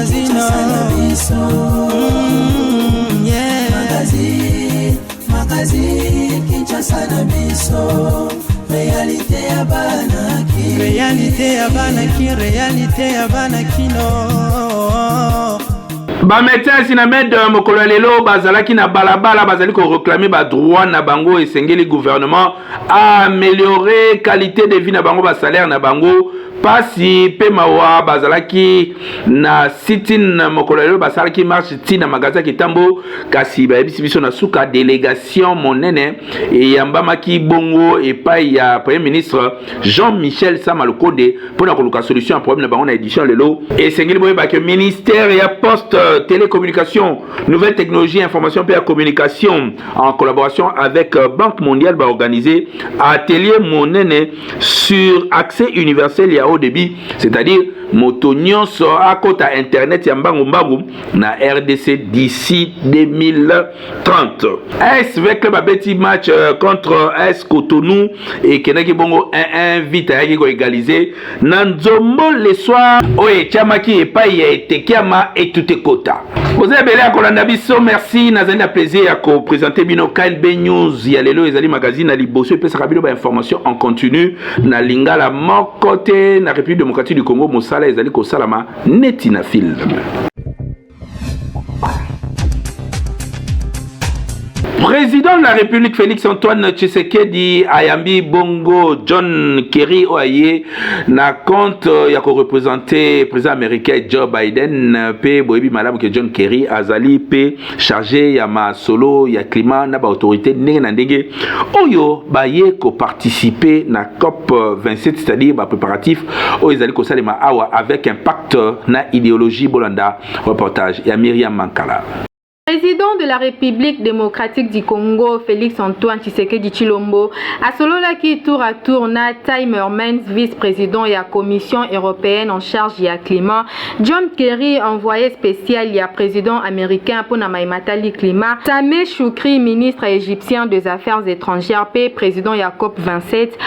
magazine magazine Kinshasa na biso réalité ya banaki réalité ya banakino ba médecin sinamed mokolo lelo bazalaki na balabala bazali ko réclamer ba droit na bango esengeli gouvernement a améliorer qualité de vie na bango ba salaire na bango pasi pe mawa bazalaki na sitin mokolo lelo basalaki marche tina magasin kitambo kasi ba biso na suka délégation monene e yambamaki bongo epai ya premier ministre Jean-Michel Sama Lukonde pona koluka solution à problème na bango na édition lelo esengeli boye ba que ministère ya poste télécommunication, nouvelles technologies, information et communication en collaboration avec Banque mondiale va organiser atelier monene sur accès universel et à haut débit, c'est-à-dire motonyon à côté internet yambangu mbangu na RDC d'ici 2030. S avec le petit match contre S Cotonou et Kenaki Bongo 1-1 vite à égaliser Nanzombo le soir oye chamaki et paye et tekiama et tout est quota. Vous avez belé à Kolanda Bisso, merci nazali plaisir à ko présenter bino KLB News ya lelo ezali magazine na liboso et sakabilo ba information en continu na lingala mon côté na République démocratique du Congo Mosala ezali ko salama neti na film. Président de la République Félix Antoine Tshisekedi Ayambi Bongo John Kerry Oaye na compte ya ko représenter président américain Joe Biden pe boyebi madame que John Kerry azali pe chargé ya ma solo ya climat na ba autorité ndenge na ndenge oyo baye ko participer na COP 27 c'est-à-dire ba préparatif oyo ezali ko salema awa avec impact na idéologie bolanda reportage ya Myriam Mankala. Président de la République démocratique du Congo, Félix Antoine Tshisekedi Tshilombo, a sololaki tour à tour na Timmermans, vice-président et la Commission européenne en charge du climat, John Kerry, envoyé spécial et président américain pour Namaïmatali climat, Sameh Choukri, ministre égyptien des Affaires étrangères, P, président et COP 27,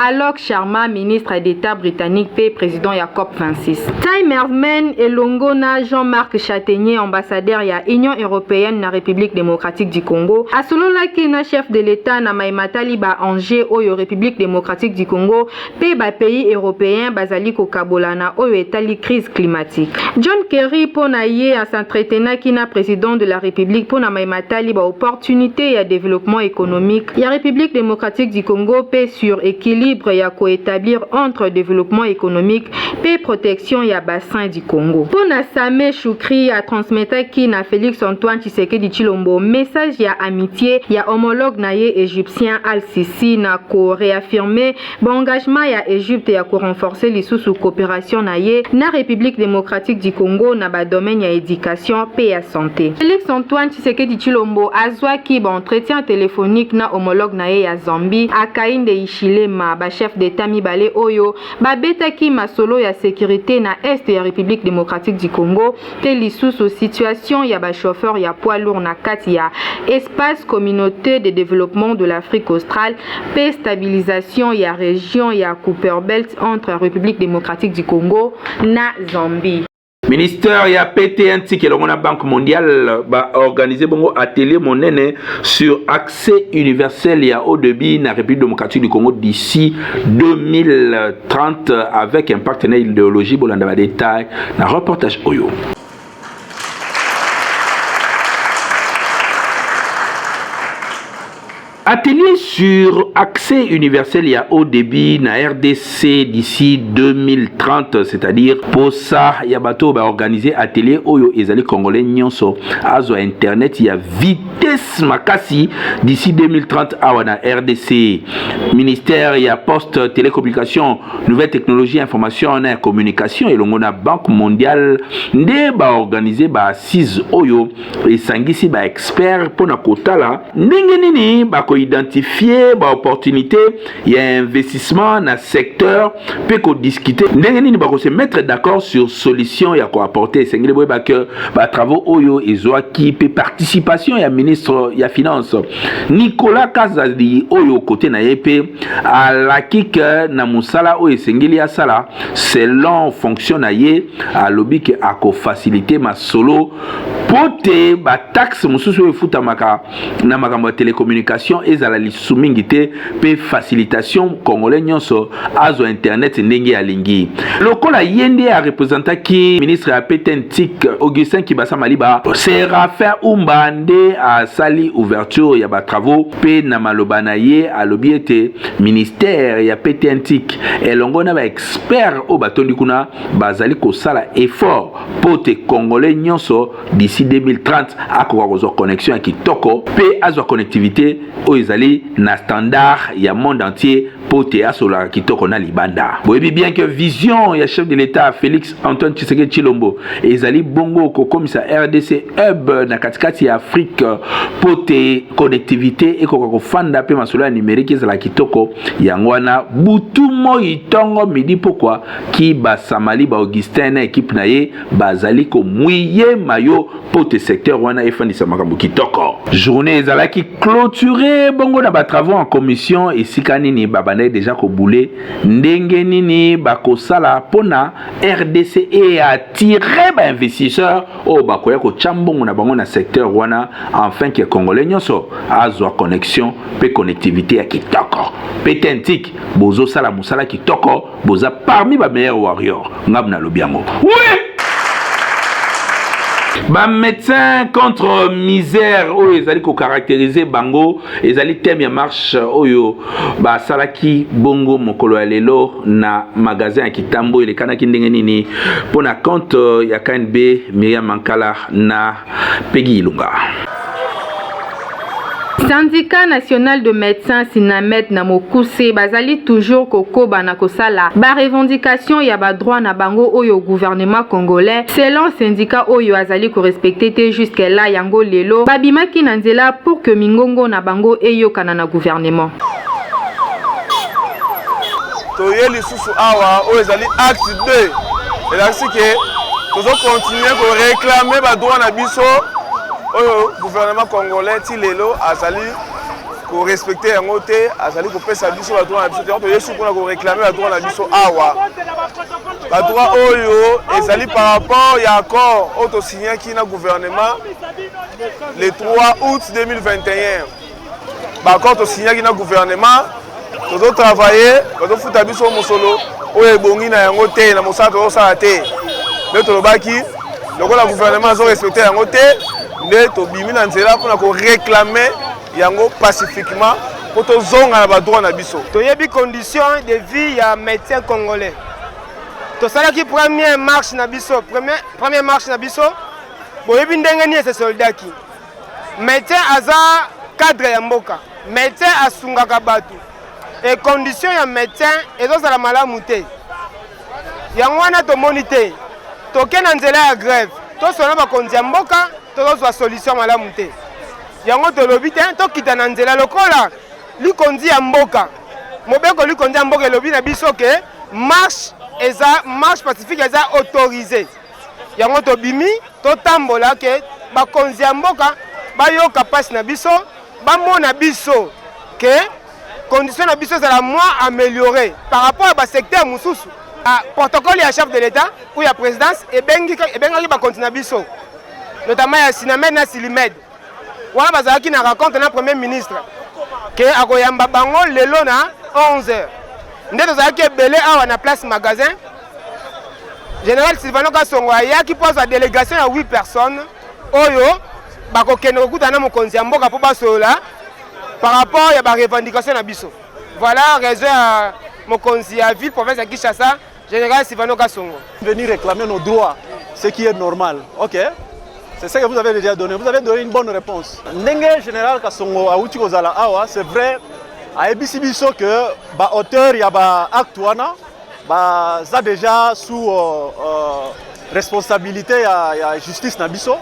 Alok Sharma, ministre d'État britannique, P, président et COP 26. Timmermans et Longona Jean-Marc Châtaignier, ambassadeur et Union européenne na République démocratique du Congo a sololaki na chef de l'État na Maimatali ba Angers oyo République démocratique du Congo pe ba pays européen bazali ko kabolana oyo etali crise climatique. John Kerry pona ye a s'entretenaki na président de la République pona Maimatali ba opportunité ya développement économique ya République démocratique du Congo pe sur équilibre ya ko établir entre développement économique pe protection ya bassin du Congo. Pona Sameh Choukri a transmetaki na Félix Antoine Tshisekedi Tshilombo message ya amitié ya homologue naye égyptien Al-Sisi na ko réaffirmer l'engagement ya Égypte ya ko renforcer lisusu coopération naye na République démocratique du Congo na ba domaine ya éducation pe ya santé. Félix Antoine Tshisekedi Tshilombo azwaki ba entretien téléphonique na homologue naye ya Zambie Akainde Hichilema ba chef d'état mibale oyo ba betaki masolo ya sécurité na est ya République démocratique du Congo te lisusu situation ya ba chauffeur ya poids lourd na kati ya espace communauté de développement de l'Afrique australe pe stabilisation ya région ya Cooper Belt entre République démocratique du Congo na Zambie. Ministère ya PTNT qui est la Banque mondiale va organiser bongo atelier monene sur accès universel et à haut débit na République démocratique du Congo d'ici 2030 avec un partenaire idéologie bolanda ba détail na reportage oyo. Atelier sur accès universel et à haut débit na RDC d'ici 2030, c'est-à-dire pour ça, Yabato va organiser atelier oyo ezali congolais nyonso azo internet ya vitesse makasi d'ici 2030 awa na RDC. Ministère ya poste télécommunication, nouvelles technologies, information et communication et l'ongona Banque mondiale nde ba organiser ba assise oyo et sangisi ba expert pour na kotala ndenge nini ba ko identifier ba opportunité ya investissement na secteur pe ko discuter ndenge nini ba ko se mettre d'accord sur solution ya ko apporter sengele boy ba que ba travaux oyo ezwa ki pe participation ya ministre ya finance Nicolas Kazadi oyo côté na yepe à la kika na musala oyo sengeli ya sala selon fonction na ye a lobby que a ko faciliter ma solo pote ba taxe mususu efuta maka na makambo ya télécommunication ezala lisumingi te pe facilitation congolais nyonso azo internet ndenge ya lingi lokola yende a représenta ki ministre ya PTNTIC Augustin Kibasa Maliba Séraphin Umba nde a sali ouverture ya ba travaux pe na maloba na ye a lobby ete ministère ya PTNTIC elongo na ba expert o batondi kuna bazali ko sala effort pote congolais nyonso d'ici 2030 akoka kozwa connexion ya kitoko pe azwa connectivité oyo ezali na standard ya monde entier pote asola kitoko na libanda boyebi bien que vision ya chef de l'état Félix Antoine Tshisekedi Tshilombo ezali bongo kokomisa RDC hub na katikati ya Afrique pote connectivité ekoka kofanda pe masolo ya numérique ezala kitoko yango wana butu moi tongo midi pokwa ki basamali ba Augustin na équipe na ye bazali ko mwiye mayo pote secteur wana efandisa makambo kitoko journée ezalaki clôturée bongo na ba travaux en commission esika nini babana déjà ko boulé ndenge nini bakosala pona RDC et attirer ba investisseurs o bakoya ko chambongo na bango na secteur wana enfin que congolais nyonso azwa connexion pe connectivité ya kitoko PTNTIC bozo sala musala kitoko boza parmi ba meilleurs warriors ngabna lobiango oui. Ba médecin contre misère oyo ezali ko caractériser bango ezali thème ya marche oyo ba salaki bongo mokolo ya lelo na magasin ya Kitambo elekanaki ndenge nini pona compte ya KNB Miriam Mankala na Peggy Ilunga. Syndicat national de médecins Sinamed na Mokuse bazali toujours kokoba na kosala ba revendication ya ba droit na bango oyo gouvernement congolais selon syndicat oyo azali ko respecter te jusque là yango lelo babimaki na nzela pour que mingongo na bango eyokana na gouvernement toyeli susu awa oyo ezali acte 2 elakisi ke tozo continuer ko réclamer ba droit na biso oyo gouvernement congolais ti lelo azali ko respecter yango te azali ko pesa biso ba droit na biso te to yesu kuna ko réclamer ba droit na biso awa ba droit oyo ezali par rapport ya accord auto signé ki na gouvernement le 3 août 2021 ba accord to signé ki na gouvernement to travailler to futa biso mosolo oyo ebongi na yango te na mosala to sala te mais to lobaki lokola gouvernement zo respecter yango te nde tobimi na nzela mpona koréclame yango pacifiquement po tozonga na badroit na biso toyebi condition de vie ya médecin congolais tosalaki première marche na biso boyebi ndenge nini ese soldaki médecin aza cadre ya mboka médecin asungaka bato e condition ya médecin ezozala malamu te yango wana tomoni te toke na nzela ya grève tosona bakonzi ya mboka tozozwa solution malamu te yango tolobi te tokita na nzela lokola likonzi ya mboka mobeko likonzi ya mboka elobi na biso ke marche pacifique eza autorisé yango tobimi totambola ke bakonzi ya mboka bayoka pasi na biso bamona biso ke condition na biso ezala moins amélioré par rapport à basecteur mosusu protocole ya chef de l'état ou ya présidence ebengaki bakonzi na biso notamment ya Sinamed na Silimed wana bazalaki na rencontre na premier ministre ke akoyamba bango lelo na 11h nde tozalaki ebele awa na place magasin général Sylvano Kasongo ayaki posa délégation ya 8 personnes oyo bakokende kokutana na mokonzi ya mboka po basola par rapport ya ba revendication na biso voilà raison ya mokonzi ya ville province ya Kinshasa général Sylvano Kasongo venir réclamer nos droits ce qui est normal. OK. C'est ça que vous avez déjà donné. Vous avez donné une bonne réponse. Ndenge général Kasongo Aouti Kozala Awa, c'est vrai, à Ebisi Biso que ba auteur ya ba acte wana ba za déjà sous responsabilité ya justice na biso.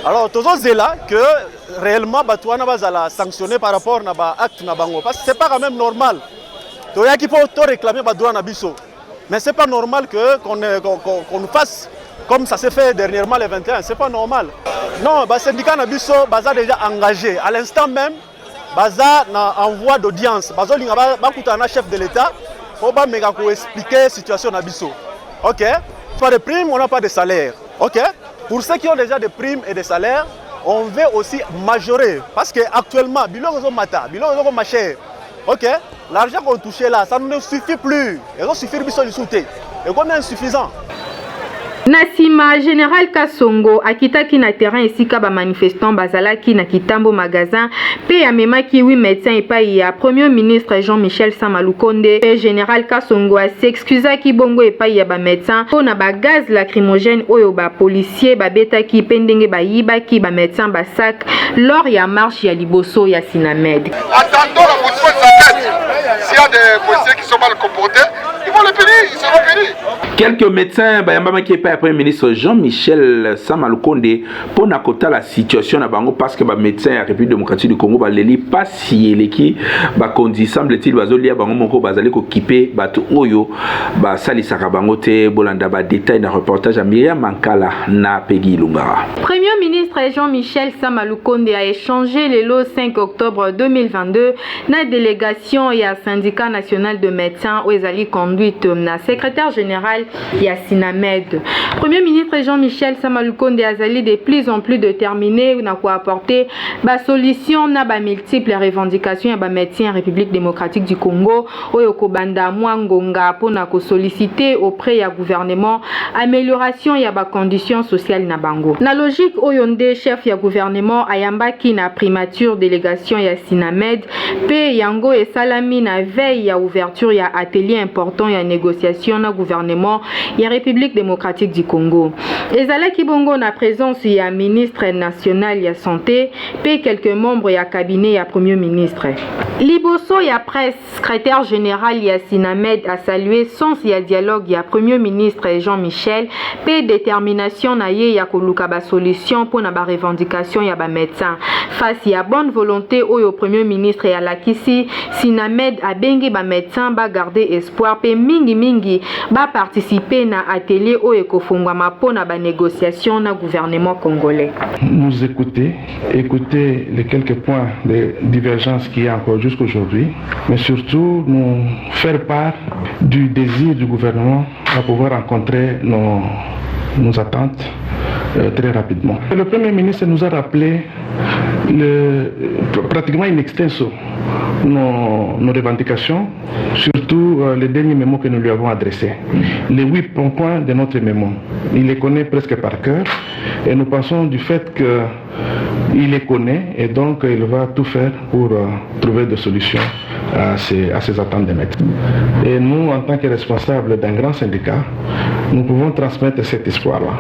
Alors, c'est là que réellement, Batouana va sanctionner par rapport à l'acte na bango. Parce que ce n'est pas quand même normal. Il y a qui peut réclamer Batouana Bisso. Mais ce n'est pas normal qu'on fasse comme ça s'est fait dernièrement les 21. Ce n'est pas normal. Non, le syndicat Nabisso est déjà engagé. À l'instant même, Baza en voie d'audience. Baza est chef de l'État pour expliquer la situation Nabisso. Ok? Pas de primes, on n'a pas de salaire. Ok? Pour ceux qui ont déjà des primes et des salaires, on veut aussi majorer. Parce qu'actuellement, ok? L'argent qu'on touchait là, ça ne suffit plus. Il suffit de sauter. Et combien insuffisant? Nasima Général Kasongo akitaki na terrain esika ba manifestant bazalaki na Kitambo magasin pe amemaki 8 médecins epai ya Premier ministre Jean-Michel Samalukonde pe Général Kasongo s'excusaki bongo epai ya ba médecins pona ba gaz lacrymogène oyo ba policier ba betaki pendenge ba yibaki ba médecins ba sac lors ya marche ya liboso ya Sinamed. Attendons la position de sa tête. S'il y a des policiers qui sont mal comportés, ils vont le punir, ils seront punis. Quelques médecins bayamba qui est pas Premier ministre Jean-Michel Samalukonde pour nakota la situation na bango parce que ba médecin ya République démocratique du Congo ba leli pas si eleki ba kondi semble-t-il bazolia bango moko bazali ko kiper bato oyo ba salisaka bango te bolanda ba détail na reportage à Myriam Mankala na Peggy Lungara. Premier ministre Jean-Michel Samalukonde a échangé le 5 octobre 2022 na délégation ya syndicat national de médecins où ezali conduite na secrétaire général ya Sinamed. Premier ministre Jean-Michel Samalukonde azali de plus en plus déterminé na ko apporter ba solution na ba multiples revendications ya ba médecins République démocratique du Congo oyo ko banda mwangonga pona ko solliciter auprès ya gouvernement amélioration ya ba conditions sociales na bango. Na logique oyo nde chef ya gouvernement ayambaki na primature délégation ya Sinamed pe yango esalami na veille ya ouverture ya atelier important ya négociation na gouvernement ya République démocratique du Congo. Ezalaki bongo na présence ya ministre national ya santé pe quelques membres ya cabinet ya premier ministre. Liboso ya presse, secrétaire général ya Sinamed a salué sens ya dialogue ya premier ministre Jean-Michel pe détermination na ye ya koluka ba solution pour na ba revendication ya ba médecin. Face ya bonne volonté oyo premier ministre ya lakisi, Sinamed a bengi ba médecin ba garder espoir pe mingi ba participer na atelier oyo kofungwama pona ba négociation na gouvernement congolais. Nous écouter les quelques points de divergence qu'il y a encore jusqu'aujourd'hui, mais surtout nous faire part du désir du gouvernement à pouvoir rencontrer nos attentes très rapidement. Le Premier ministre nous a rappelé pratiquement in extenso nos revendications, surtout les derniers mémos que nous lui avons adressés. Les 8 points de notre mémo. Il les connaît presque par cœur et nous pensons du fait qu'il les connaît et donc il va tout faire pour trouver des solutions à ces attentes des médecins. Et nous, en tant que responsables d'un grand syndicat, nous pouvons transmettre cet espoir-là.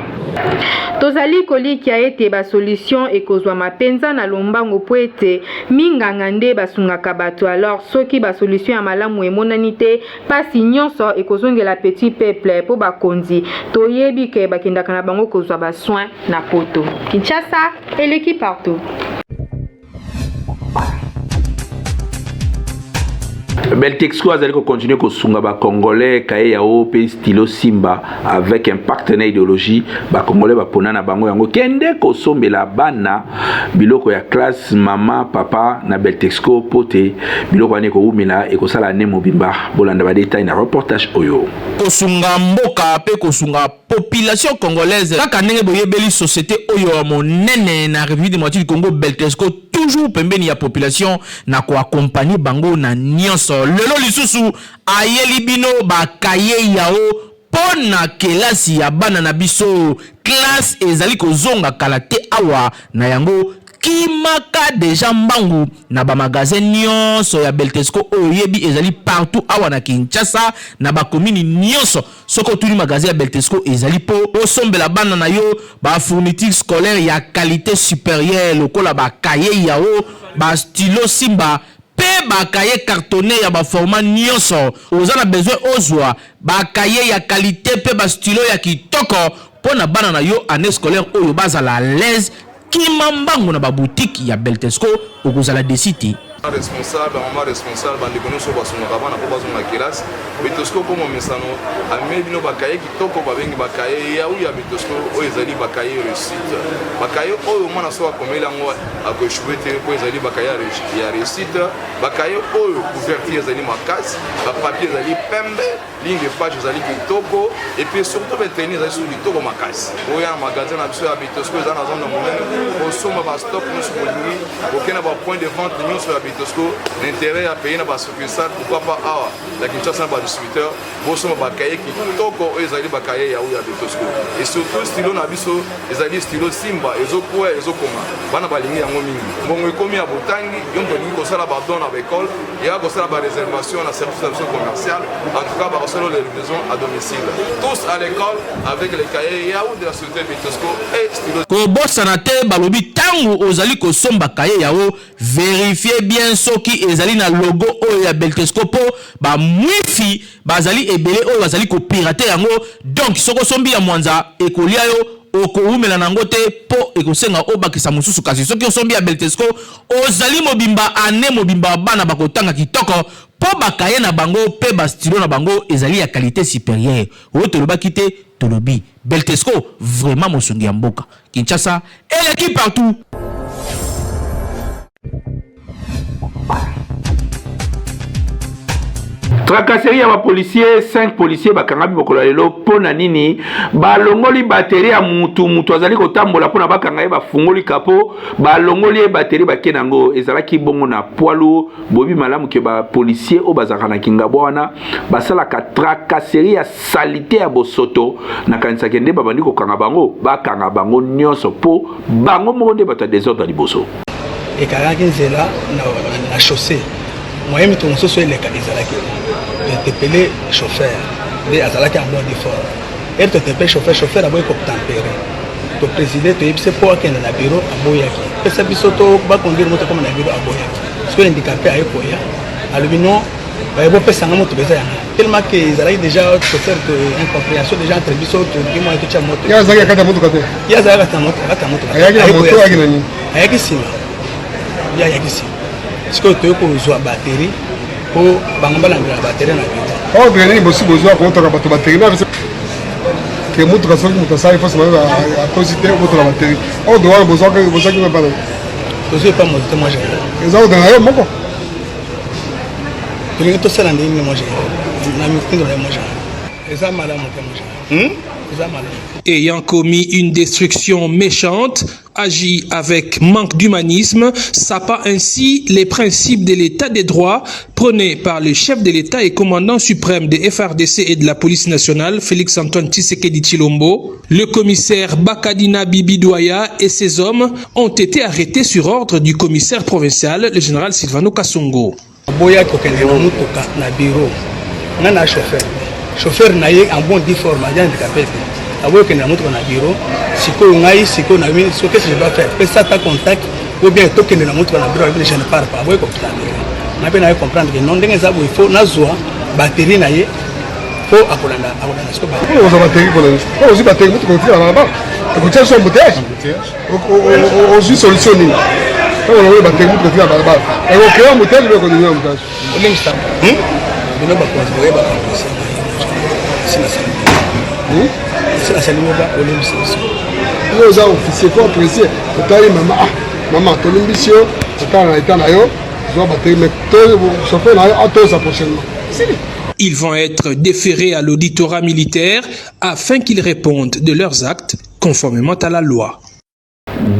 Tozali koliki a ete ba solution ekozwa mapenza na lombango po ete minganga nde basungaka bato alors soki ba solution ya malamu emonani te pasi nyonso ekozongela petit peuple po bakonzi toyebi ke bakendaka na bango kozwa ba soin na poto. Kinshasa eleki partout. Beltexco azali ko continuer ko sunga ba congolais kaye ya pe stylo Simba avec un partenaire idéologie ba congolais ba ponana bango yango kende ko sombela bana biloko ya classe mama papa na Beltexco pote biloko ane ko umela e ko sala ne mobimba bolanda ba détail na reportage oyo ko sunga mboka pe ko sunga population congolaise kaka ndenge boyebeli société oyo monene na République démocratique du Congo Beltexco toujours pembeni ya population na ko accompagner bango na nyonso lelo lisusu ayeli bino bakaye yao pona kelasi ya bana na biso classe ezali kozonga kalate awa na yango kimaka deja mbangu na ba magasin nyonso ya Beltexco oyebi ezali partout awa na Kinshasa na ba commune nyonso soko tuli magasin ya Beltexco ezali po osombela bana na yo ba fourniture scolaire ya qualité supérieure lokola ba kaye yao ba stylo Simba pe ba kaye cartonné ya ba format nyonso ozana besoin ozwa ba kaye ya qualité pe ba stylo ya kitoko pona bana na yo année scolaire oyo bazala à l'aise kimambango na ba boutique ya Beltesco okozala desiti responsable, maman responsable, bandeko nyonso basungaka bana po bazonga kelasi. Betosco komo mesano ameli bino bakaye kitoko babengi bakaye ya uya Betosco oyo ezali bakaye réussite. Bakaye oyo mwana so akomela ngo akoshwe te po ezali bakaye ya réussite. Bakaye oyo couverture ezali makasi, ba papier ezali pembe, ligne de page ezali kitoko et puis surtout beteni ezali sur kitoko makasi. Oya magasin na biso ya Betosco ezana zone monene, osoma ba stock nyonso bolingi, okena ba point de vente nyonso ya l'intérêt à payer dans la succursale, pourquoi pas la Kinshasa dans le distributeur, Bossoma Bakaye qui toko ezali Bakaye ya uya Betosco. Et surtout stylo na biso, ezali stylo Simba, ezokwa ezokoma. Bana balingi yango mingi. Bongo ekomi ya botangi, yonto lingi kosala ba don à l'école, ya kosala ba réservation na service commercial, en tout cas ba kosala les livraisons à domicile. Tous à l'école avec les cahiers ya de la société Betosco et stylo. Ko bossana te balobi tangu ozali ko somba kaye yao, vérifiez bien soki ezali na logo oyo ya Beltesco po ba mwifi bazali ebele oyo bazali ko pirater yango, donc soko sombi ya mwanza ekolia yo okoumela nango te po ekosenga obakisa mususu kasi soki osombi ya Beltesco ozali mobimba ane mobimba bana bakotanga kitoko po bakaye na bango pe ba stylo na bango ezali ya qualité supérieure oyo tolobaki te tolobi Beltesco vraiment mosungi ya mboka Kinshasa et l'équipe partout. Tracasserie ya policiers, 5 policiers bakangabi bokola lelo pona nini balongoli batterie ya mutu azali kotambola pona bakanga ba fungoli kapo balongoli batterie bakenango ezalaki bongo na poilu bobi malamu ke ba policiers o bazaka na kingabo wana basala ka tracasserie ya salité ya bosoto na kanisa kende babandi ko kanga bango nyonso po bango mo nde bata désordre liboso et karaki nzela na chaussée moi mi ton soso ele ka ezalaki te pelé chauffeur de azalaki en mode fort et te pelé chauffeur aboy ko tempérer to président to yebise po akenda na bureau aboyaki pesa biso to ba conduire moto comme na bureau aboyaki parce que handicapé ayo koya alubino ba yebo pesa nga moto beza yanga tellement que ezalaki déjà chauffeur de incompréhension déjà entre biso to dimo to cha moto ya zaki kata moto kate ya zaki kata moto ayaki moto ayaki nani ayaki sima ya ayaki sima parce que to ko zo batterie po bango balangela batterie na bito oh bien bosi besoin ko to ka bato batterie na que moto ka soki moto sai force ma a cosité moto la batterie oh doit besoin que pas to zo pas moto moi j'ai ezao dans ayo moko to to sala ndini moi j'ai na mi kingo moi j'ai eza malamu ke moi j'ai eza malamu. Ayant commis une destruction méchante, agit avec manque d'humanisme, sapant ainsi les principes de l'état des droits prônés par le chef de l'État et commandant suprême des FRDC et de la police nationale, Félix Antoine Tshisekedi Tshilombo. Le commissaire Bakadina Bibi Douaya et ses hommes ont été arrêtés sur ordre du commissaire provincial, le général Silvano Kasongo. Boya kokende na mutuka na bureau na chauffeur na ye en bon difforme agent handicapé aboyo kende na mutuka na bureau sikoyo ngai sikoyo na mini so qu'est-ce que je dois faire pesa ta contact ou bien to kende na mutuka na bureau je ne pars pas aboyo kokutana na pe na comprendre que non ndenge za bo il faut na zwa batterie na ye faut akolanda siko ba on va batterie pour on aussi batterie mutuka tira na ba écoutez son bouteille on joue solution ni on va batterie mutuka tira na ba et on crée un bouteille le continuer en montage on l'instant bino ba konzi ba konzi sina c'est la salle de l'OMC. Nous avons officier pour apprécier. Maman, ton ambition, c'est quand on est en ailleurs, je dois battre, mais ça fait à tous prochainement. Ils vont être déférés à l'auditorat militaire afin qu'ils répondent de leurs actes conformément à la loi.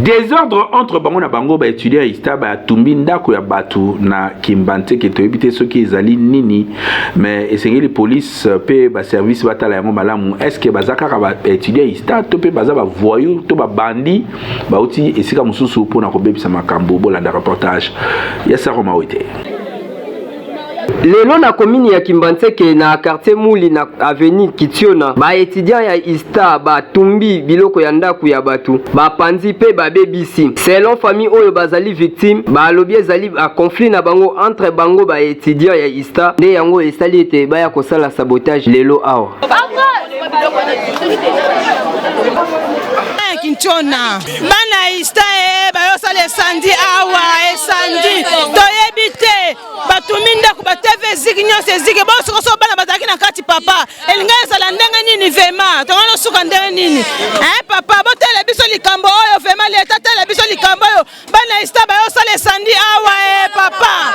Désordre entre bango na bango ba étudiant ista ba tumbi ndako ya batu na kimbante ke to ebité soki ezali nini mais esengeli police pe ba service batala yango malamu est-ce que bazaka ba étudiant ista to pe baza ba voyou to ba bandi ba uti esika mususu pona ko bebisa makambo bolanda reportage ya Saroma Wete. lelo na commune ya Kimbanseke na quartier Muli na avenue Kitiona ba étudiant ya Ista ba tumbi biloko ya ndaku ya batu ba panzi pe ba bebisi selon famille oyo bazali victime ba lobi ezali a conflit na bango entre bango ba étudiant ya Ista nde yango esali ete baya kosala sabotage lelo awa Kinchona bana Ista bayo sale sandi awa esandi toyebite batuminda ku ba TV ziginyo sezige bo soko bana bazaki na kati papa elinga sala ndenge nini vema tongana suka ndenge nini papa botele biso likambo oyo vema leta tele biso likambo oyo bana Ista bayo sale sandi awa papa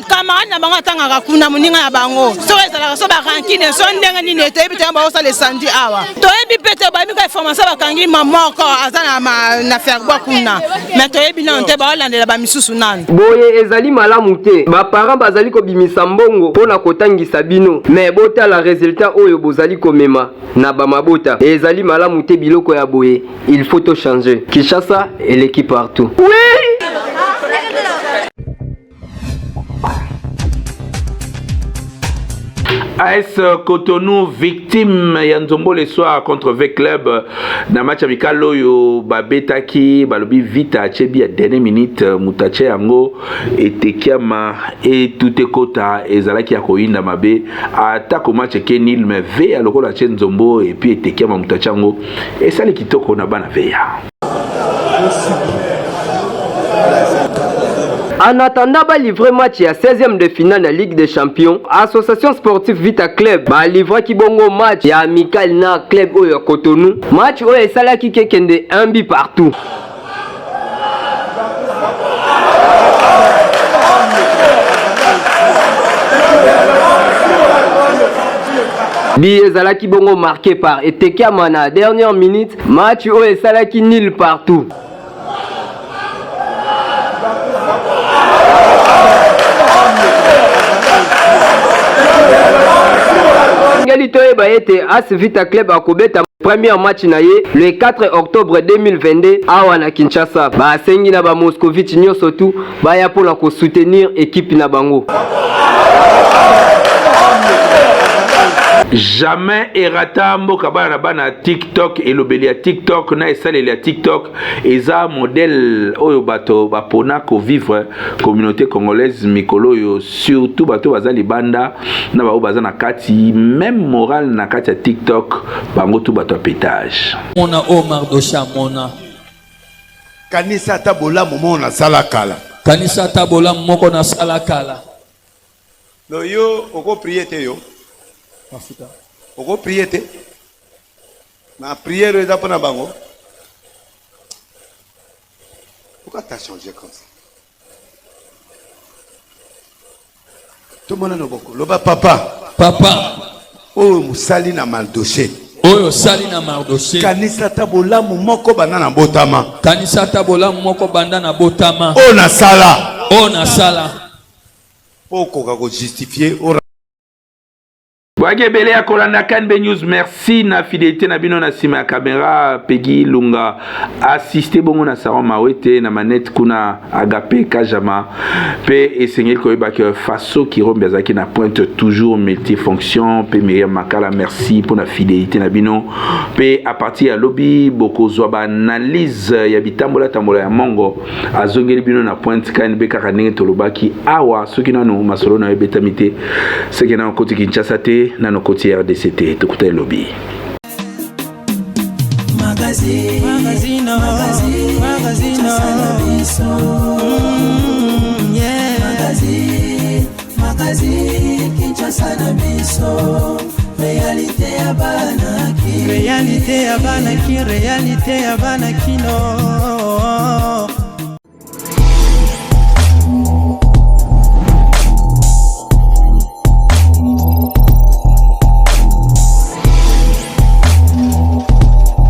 camarade na bango tanga kuna muninga ya bango so ezala so ba rankine so ndenge nini etebite bayo sale sandi awa toyebi pete ba mika information bakangi mamoko azana na ferbo kuna mais toyebi na nte ba olandela ba misusu nani boye ezali malamu te ba parents bazali ko bimisa mbongo pona kotangisa bino mais bota la résultat oyo bozali komema na ba mabota ezali malamu te biloko ya boye il faut to changer Kinshasa et l'équipe partout oui. AS Cotonou victime ya nzombo le soir contre V Club na match amical oyo babetaki balobi vita chebi à dernière minute mutache yango etekiama et tout ekota ezalaki ya koinda mabe atako match kenil mais V aloko la chen nzombo et puis etekiama mutache yango esali kitoko na bana veya. En attendant ba livrer match ya 16e de finale na Ligue des Champions, Association Sportive Vita Club ba livrer ki bongo match ya amical na club oyo Cotonou. Match oyo esalaki kekende un but partout. Bi ezalaki bongo marqué par Etekiama na dernière minute, match oyo esalaki nul partout. AS Vita Club a kobeta premier match na ye le 4 octobre 2022 awa na Kinshasa. Ba sengi na ba Moscovite nyoso tu baya pour la soutenir équipe na bango. Jamais erata mboka bana bana TikTok et lobeli ya TikTok na esale ya TikTok eza modèle oyo bato bapona ko vivre communauté congolaise mikolo yo surtout bato bazali banda na ba baza na kati même moral na kati ya TikTok bango tu bato pétage mona Omar Dosha mona kanisa tabola momo na sala kala kanisa tabola moko na sala kala no yo oko prier te yo mafuta oko prier te na prière eza pona bango pourquoi t'as changé comme ça tout le monde no boko loba papa oh musali na maldoché oyo sali na mardoché kanisa tabola moko banda na botama kanisa tabola moko banda na botama o na sala okoka ko justifier Bwage ya kolanda Kanbe News, merci na fidélité na bino na sima ya caméra Peggy Lunga assisté bongo na Saron Mawete na manette kuna Agape Kajama pe esengeli koyeba que faso Kirombe azaki na pointe toujours multifonction pe Myriam Makala merci pour la fidélité na bino pe à partir ya lobby boko zwa analyse ya bitambola tambola ya mongo azongeli bino na pointe Kanbe kaka ndenge tolobaki awa soki nanu masolo na betamite seki na koti Kinshasa te na no côté RDCT tukuta lobby magazine Kinshasa na biso réalité ya bana ki réalité ya bana kino